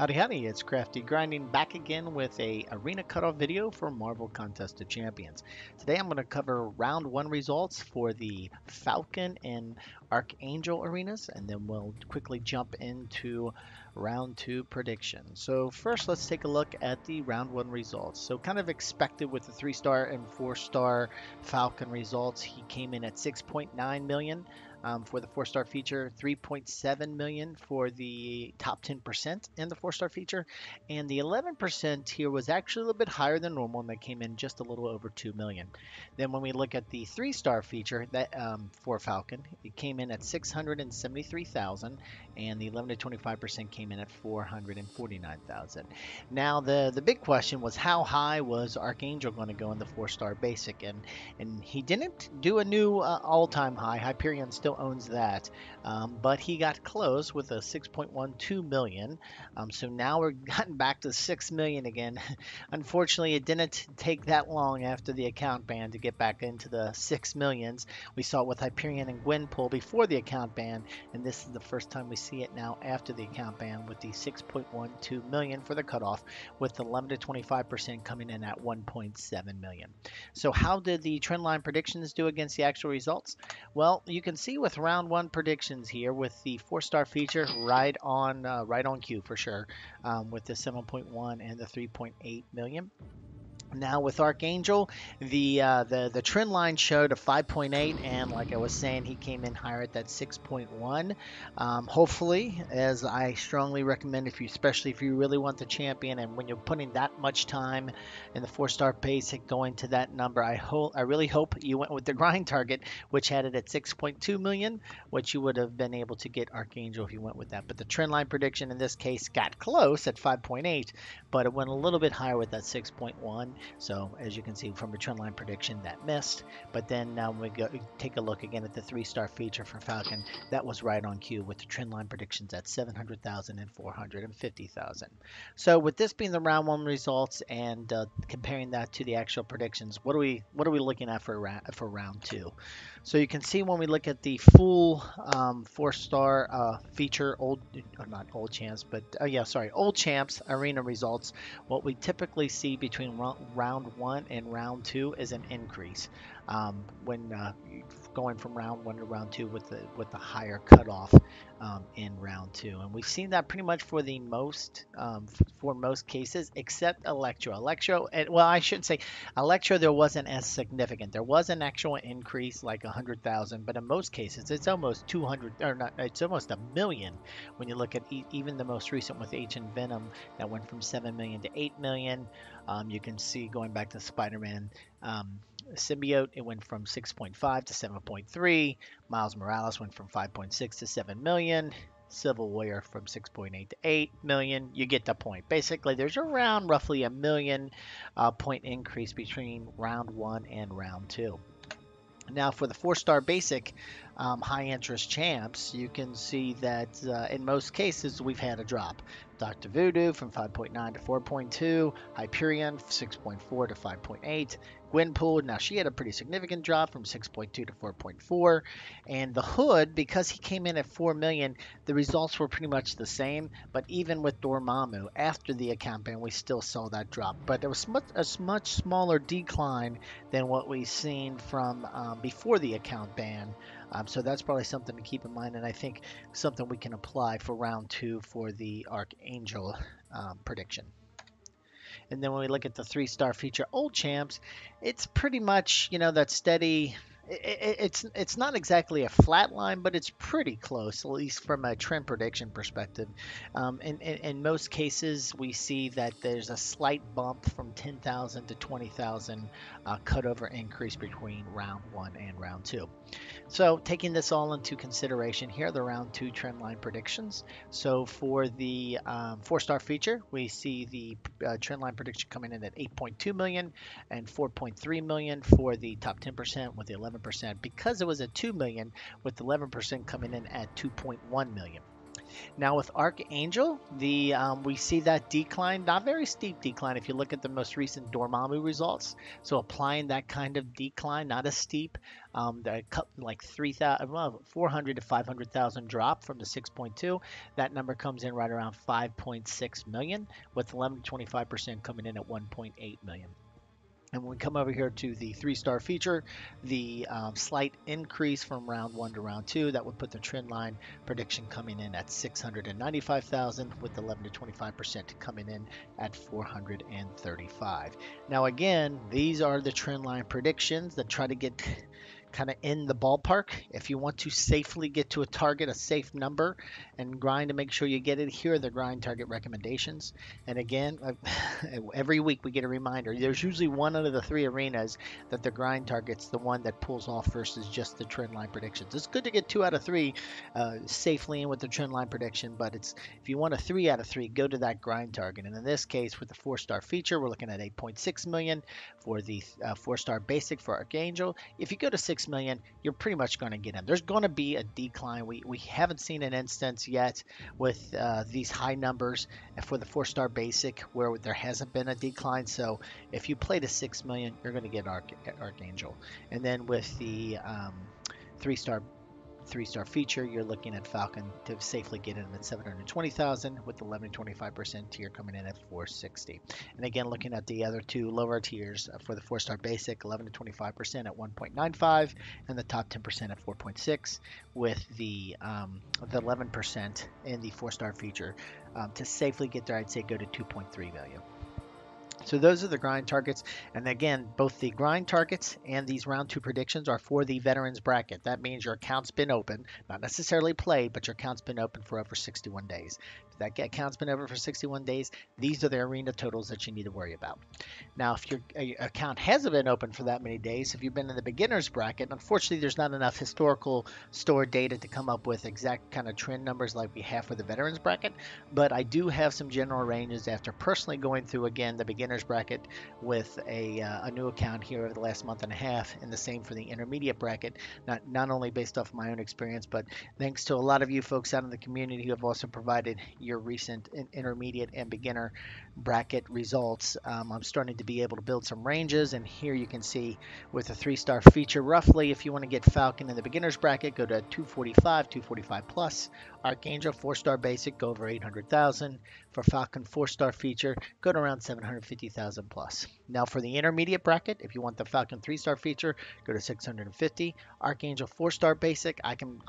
Howdy howdy, it's Crafty Grinding back again with a arena cutoff video for Marvel Contest of Champions. Today I'm going to cover round 1 results for the Falcon and Archangel arenas, and then we'll quickly jump into round 2 predictions. So first let's take a look at the round 1 results. So kind of expected with the 3-star and 4-star Falcon results. He came in at 6.9 million. For the 4-star feature, 3.7 million for the top 10% in the 4-star feature, and the 11% here was actually a little bit higher than normal, and they came in just a little over 2 million. Then when we look at the 3-star feature that for Falcon, it came in at 673,000, and the 11 to 25% came in at 449,000. Now the big question was how high was Archangel going to go in the 4-star basic, and he didn't do a new all-time high. Hyperion still owns that, but he got close with a 6.12 million. So now we're gotten back to 6 million again. Unfortunately, it didn't take that long after the account ban to get back into the 6 millions. We saw it with Hyperion and Gwenpool before the account ban, and this is the first time we see it now after the account ban with the 6.12 million for the cutoff, with 11 to 25% coming in at 1.7 million. So how did the trendline predictions do against the actual results? Well, you can see with round 1 predictions here with the 4-star feature right on cue for sure, with the 7.1 and the 3.8 million. Now with Archangel, the trend line showed a 5.8, and like I was saying, he came in higher at that 6.1. Hopefully, as I strongly recommend, especially if you really want the champion, and when you're putting that much time in the 4-star basic going to that number, I really hope you went with the grind target, which had it at 6.2 million, which you would have been able to get Archangel if you went with that. But the trend line prediction in this case got close at 5.8, but it went a little bit higher with that 6.1. So as you can see from the trendline prediction, that missed. But then now we go take a look again at the 3-star feature for Falcon. That was right on cue with the trendline predictions at 700,000 and 450,000. So with this being the round 1 results and comparing that to the actual predictions, what are we looking at for round 2? So you can see when we look at the full 4-star feature, old champs arena results, what we typically see between round 1 and round 2 is an increase when going from round 1 to round 2 with the higher cutoff in round 2, and we've seen that pretty much for the most cases except Electro. Well, I shouldn't say Electro. There wasn't as significant. There was an actual increase like 100,000, but in most cases it's almost 200 or not. It's almost a million when you look at even the most recent with Ancient Venom that went from 7 million to 8 million. You can see going back to Spider-Man Symbiote, it went from 6.5 to 7.3. Miles Morales went from 5.6 to 7 million. Civil Warrior from 6.8 to 8 million. You get the point. Basically, there's around roughly a million point increase between round 1 and round 2. Now for the 4-star basic high interest champs, you can see that in most cases we've had a drop. Dr. Voodoo from 5.9 to 4.2, Hyperion 6.4 to 5.8, Gwenpool, now she had a pretty significant drop from 6.2 to 4.4, and the Hood, because he came in at 4 million, the results were pretty much the same, but even with Dormammu, after the account ban, we still saw that drop, but it was a much smaller decline than what we've seen from before the account ban. So that's probably something to keep in mind, and I think something we can apply for round 2 for the Archangel prediction. And then when we look at the 3-star feature old champs, it's pretty much, that steady. It's not exactly a flat line, but it's pretty close, at least from a trend prediction perspective. In most cases, we see that there's a slight bump from 10,000 to 20,000 cutover increase between round 1 and round 2. So taking this all into consideration, here are the round 2 trendline predictions. So for the 4-star feature, we see the trendline prediction coming in at 8.2 million and 4.3 million for the top 10% with the 11%, because it was at 2 million with 11% coming in at 2.1 million. Now with Archangel, the we see that decline, not very steep decline if you look at the most recent Dormammu results. So applying that kind of decline, not as steep, like 3,000, well, 400 to 500,000 drop from the 6.2. That number comes in right around 5.6 million, with 11 to 25% coming in at 1.8 million. And when we come over here to the three-star feature, the slight increase from round one to round two, that would put the trend line prediction coming in at 695,000 with 11 to 25% coming in at 435. Now again, these are the trend line predictions that try to get kind of in the ballpark. If you want to safely get to a target, a safe number, and grind to make sure you get it, here are the grind target recommendations. And again, every week we get a reminder. There's usually one out of the three arenas that the grind target's the one that pulls off versus just the trend line predictions. It's good to get 2 out of 3 safely in with the trend line prediction, but it's if you want a 3 out of 3, go to that grind target. And in this case, with the 4-star feature, we're looking at 8.6 million for the 4-star basic for Archangel. If you go to 6 million, you're pretty much going to get in. There's going to be a decline. We haven't seen an instance yet with these high numbers for the 4-star basic where there hasn't been a decline. So if you play to 6 million, you're going to get Archangel. And then with the 3-star feature, you're looking at Falcon to safely get in at 720,000 with 11 to 25% tier coming in at 460. And again, looking at the other two lower tiers for the 4-star basic, 11 to 25% at 1.95 and the top 10% at 4.6 with the 11% in the 4-star feature. To safely get there, I'd say go to 2.3 million. So those are the grind targets. And again, both the grind targets and these round two predictions are for the veterans bracket. That means your account's been open, not necessarily played, but your account's been open for over 61 days. If that account's been open for 61 days, these are the arena totals that you need to worry about. Now, if your account hasn't been open for that many days, if you've been in the beginner's bracket, unfortunately, there's not enough historical stored data to come up with exact kind of trend numbers like we have for the veterans bracket. But I do have some general ranges after personally going through, again, the beginner's bracket with a new account here over the last month and a half, and the same for the intermediate bracket, not only based off my own experience, but thanks to a lot of you folks out in the community who have also provided your recent intermediate and beginner bracket results. I'm starting to be able to build some ranges, and here you can see with a 3-star feature, roughly if you want to get Falcon in the beginner's bracket, go to 245 plus. Archangel 4-star basic, go over 800,000. For Falcon 4-star feature, go to around 750,000 plus. Now for the intermediate bracket, if you want the Falcon 3-star feature, go to 650. Archangel 4-star basic, I can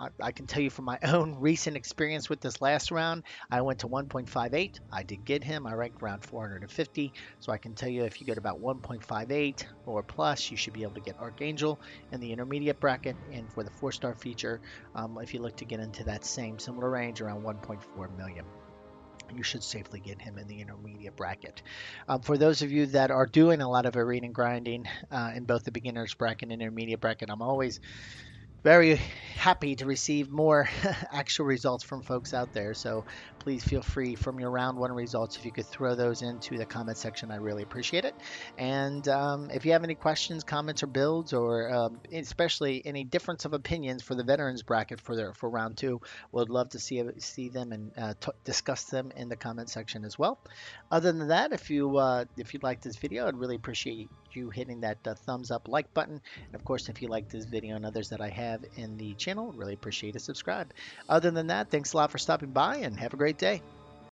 tell you from my own recent experience with this last round, I went to 1.58. I did get him. I ranked around 450. So I can tell you if you get about 1.58 or plus, you should be able to get Archangel in the intermediate bracket. And for the 4-star feature, if you look to get into that same similar range, around 1.4 million. You should safely get him in the intermediate bracket. For those of you that are doing a lot of arena grinding in both the beginner's bracket and intermediate bracket, I'm always very happy to receive more actual results from folks out there. So please feel free from your round one results, if you could throw those into the comment section, I really appreciate it. And if you have any questions, comments, or builds, or especially any difference of opinions for the veterans bracket for round two, we'd love to see them and discuss them in the comment section as well. Other than that, if you like this video, I'd really appreciate you hitting that thumbs up like button. And of course, if you like this video and others that I have in the channel, really appreciate a subscribe. Other than that, thanks a lot for stopping by and have a great day.